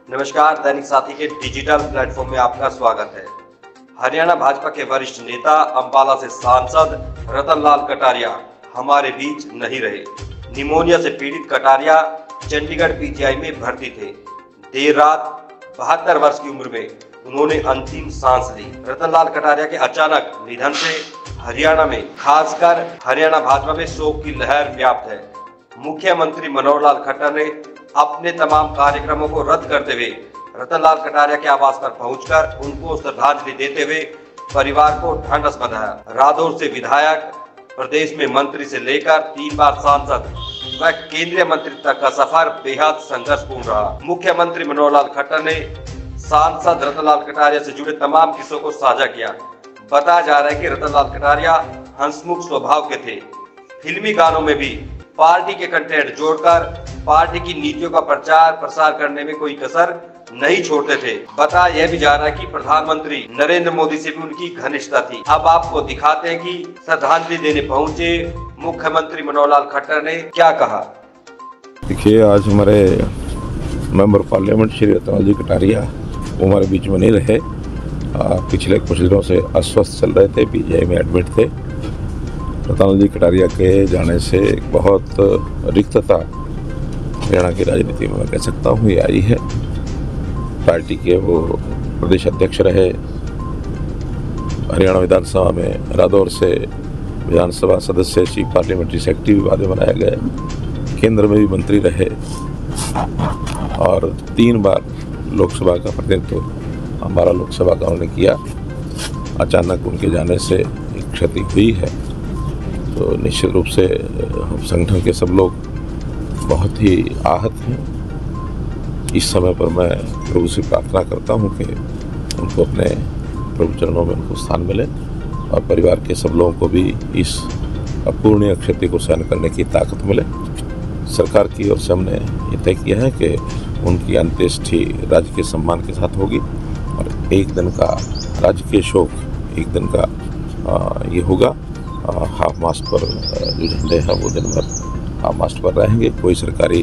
नमस्कार, दैनिक साथी के डिजिटल प्लेटफॉर्म में आपका स्वागत है। हरियाणा भाजपा के वरिष्ठ नेता अंबाला से सांसद रतनलाल कटारिया हमारे बीच नहीं रहे। निमोनिया से पीड़ित कटारिया चंडीगढ़ पीजीआई में भर्ती थे। देर रात 72 वर्ष की उम्र में उन्होंने अंतिम सांस ली। रतनलाल कटारिया के अचानक निधन से हरियाणा में, खासकर हरियाणा भाजपा में शोक की लहर व्याप्त है। मुख्यमंत्री मनोहर लाल खट्टर ने अपने तमाम कार्यक्रमों को रद्द करते हुए रतनलाल कटारिया के आवास पर पहुंचकर उनको श्रद्धांजलि देते हुए परिवार को ढांढस बंधाया। रादौर से विधायक, प्रदेश में मंत्री से लेकर 3 बार सांसद व केंद्रीय मंत्री तक का सफर बेहद संघर्षपूर्ण रहा। मुख्यमंत्री मनोहर लाल खट्टर ने सांसद रतनलाल कटारिया से जुड़े तमाम किस्सों को साझा किया। बताया जा रहा है कि रतनलाल कटारिया हंसमुख स्वभाव के थे। फिल्मी गानों में भी पार्टी के कंटेंट जोड़कर पार्टी की नीतियों का प्रचार प्रसार करने में कोई कसर नहीं छोड़ते थे। बताया यह भी जा रहा है कि प्रधानमंत्री नरेंद्र मोदी से भी उनकी घनिष्ठता थी। अब आपको दिखाते हैं कि श्रद्धांजलि देने पहुंचे मुख्यमंत्री मनोहर लाल खट्टर ने क्या कहा। देखिए, आज हमारे मेंबर पार्लियामेंट श्री रतनलाल जी कटारिया वो हमारे बीच में नहीं रहे। पिछले कुछ दिनों से अस्वस्थ चल रहे थे, पीजीआई में एडमिट थे। रतनलाल जी कटारिया के जाने से एक बहुत रिक्तता हरियाणा की राजनीति में मैं कह सकता हूँ ये आई है। पार्टी के वो प्रदेश अध्यक्ष रहे, हरियाणा विधानसभा में रादौर से विधानसभा सदस्य, चीफ पार्लियामेंट्री सेक्रेटरी भी बाद में बनाया गया, केंद्र में भी मंत्री रहे और 3 बार लोकसभा का प्रतिनिधित्व हमारा लोकसभा का उन्होंने किया। अचानक उनके जाने से एक क्षति हुई है, तो निश्चित रूप से हम संगठन के सब लोग बहुत ही आहत हैं। इस समय पर मैं प्रभु से प्रार्थना करता हूं कि उनको अपने प्रभु चरणों में उनको स्थान मिले और परिवार के सब लोगों को भी इस अपूर्णीय क्षति को सहन करने की ताकत मिले। सरकार की ओर से हमने ये तय किया है कि उनकी अंत्येष्टि राजकीय सम्मान के साथ होगी और एक दिन का राजकीय शोक, एक दिन का ये होगा। हाफ मास्ट पर जो झंडे हैं वो दिन भर हाफ मास्ट पर रहेंगे। कोई सरकारी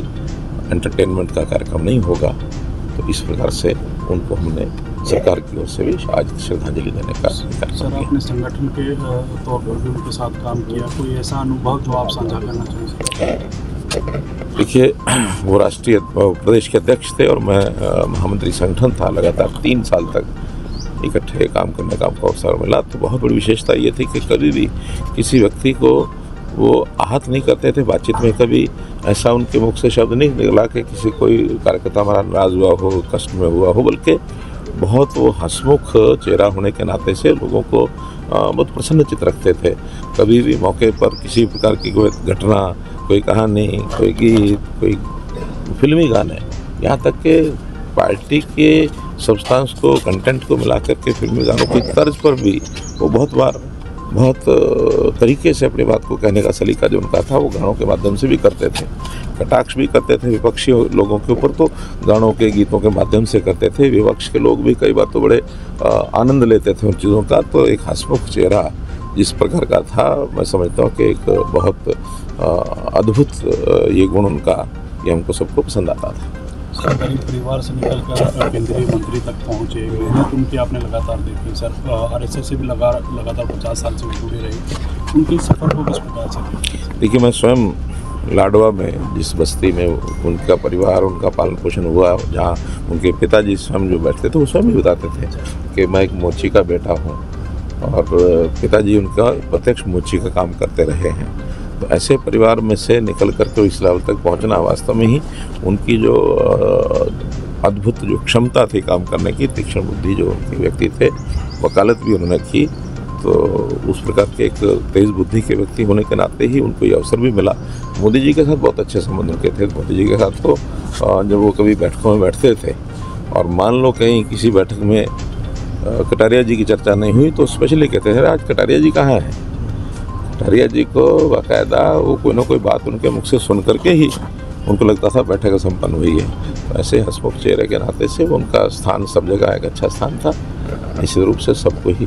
एंटरटेनमेंट का कार्यक्रम नहीं होगा। तो इस प्रकार से उनको हमने सरकार की ओर से भी आज श्रद्धांजलि देने का कार्यक्रम। सर, आपने संगठन के तौर पर भी उनके साथ काम किया, कोई ऐसा अनुभव जो आप साझा करना चाहिए? देखिए, वो राष्ट्रीय प्रदेश के अध्यक्ष थे और मैं महामंत्री संगठन था। लगातार 3 साल तक इकट्ठे काम करने का आपको अवसर मिला। तो बहुत बड़ी विशेषता ये थी कि कभी भी किसी व्यक्ति को वो आहत नहीं करते थे। बातचीत में कभी ऐसा उनके मुख से शब्द नहीं निकला कि किसी कोई कार्यकर्ता हमारा नाराज हुआ हो, कष्ट में हुआ हो, बल्कि बहुत वो हंसमुख चेहरा होने के नाते से लोगों को बहुत प्रसन्नचित्त रखते थे। कभी भी मौके पर किसी प्रकार की कोई घटना, कोई कहानी, कोई गीत, कोई फिल्मी गाने, यहाँ तक कि पार्टी के सब्सटेंस को, कंटेंट को मिला करके फिल्मी गानों की तर्ज पर भी वो बहुत तरीके से अपनी बात को कहने का सलीका जो उनका था वो गानों के माध्यम से भी करते थे। कटाक्ष भी करते थे विपक्षी लोगों के ऊपर, तो गानों के, गीतों के माध्यम से करते थे। विपक्ष के लोग भी कई बार तो बड़े आनंद लेते थे उन चीज़ों का। तो एक हंसमुख चेहरा जिस प्रकार का था, मैं समझता हूँ कि एक बहुत अद्भुत ये गुण उनका, ये हमको सबको पसंद आता था। सरकारी परिवार से निकलकर केंद्रीय मंत्री तक पहुंचे, मेहनत उनकी आपने लगातार देखी। सर, आरएसएस से भी लगातार 50 साल से जुड़े रहे, उनके सफर को किस प्रकार से? देखिए, मैं स्वयं लाडवा में जिस बस्ती में उनका परिवार, उनका पालन पोषण हुआ, जहाँ उनके पिताजी स्वयं जो बैठते थे वो स्वयं ही बताते थे कि मैं एक मोची का बेटा हूँ और पिताजी उनका प्रत्यक्ष मोची का काम करते रहे हैं। तो ऐसे परिवार में से निकल करके इस लेवल तक पहुंचना वास्तव में ही उनकी जो अद्भुत जो क्षमता थी काम करने की, तीक्ष्ण बुद्धि जो उनके व्यक्ति थे, वकालत भी उन्होंने की। तो उस प्रकार के एक तेज़ बुद्धि के व्यक्ति होने के नाते ही उनको ये अवसर भी मिला। मोदी जी के साथ बहुत अच्छे संबंध उनके थे। मोदी जी के साथ तो जब वो कभी बैठकों में बैठते थे और मान लो कहीं किसी बैठक में कटारिया जी की चर्चा नहीं हुई तो स्पेशली कहते थे, आज कटारिया जी कहाँ हैं। कटारिया जी को बाकायदा वो कोई ना कोई बात उनके मुख से सुन करके ही उनको लगता था बैठक संपन्न हुई है। तो ऐसे हंसमुख चेहरे के नाते से उनका स्थान सब जगह एक अच्छा स्थान था। निश्चित रूप से सबको ही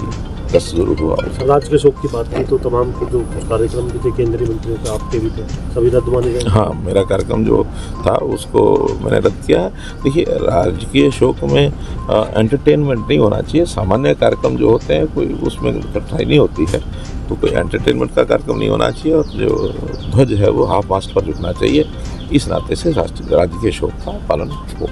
कष्ट जरूर हुआ। राज्य के शोक की बात की तो तमाम जो कार्यक्रम भी थे केंद्रीय मंत्रियों के, आपके भी थे, सभी रद्द माने गए। हाँ, मेरा कार्यक्रम जो था उसको मैंने रद्द किया। देखिए, राजकीय शोक में एंटरटेनमेंट नहीं होना चाहिए। सामान्य कार्यक्रम जो होते हैं कोई उसमें कठिनाई नहीं होती है, तो कोई एंटरटेनमेंट का कार्यक्रम नहीं होना चाहिए और जो ध्वज है वो हाफ मास्ट पर झुकना चाहिए। इस नाते से राजकीय शोक का पालन हो।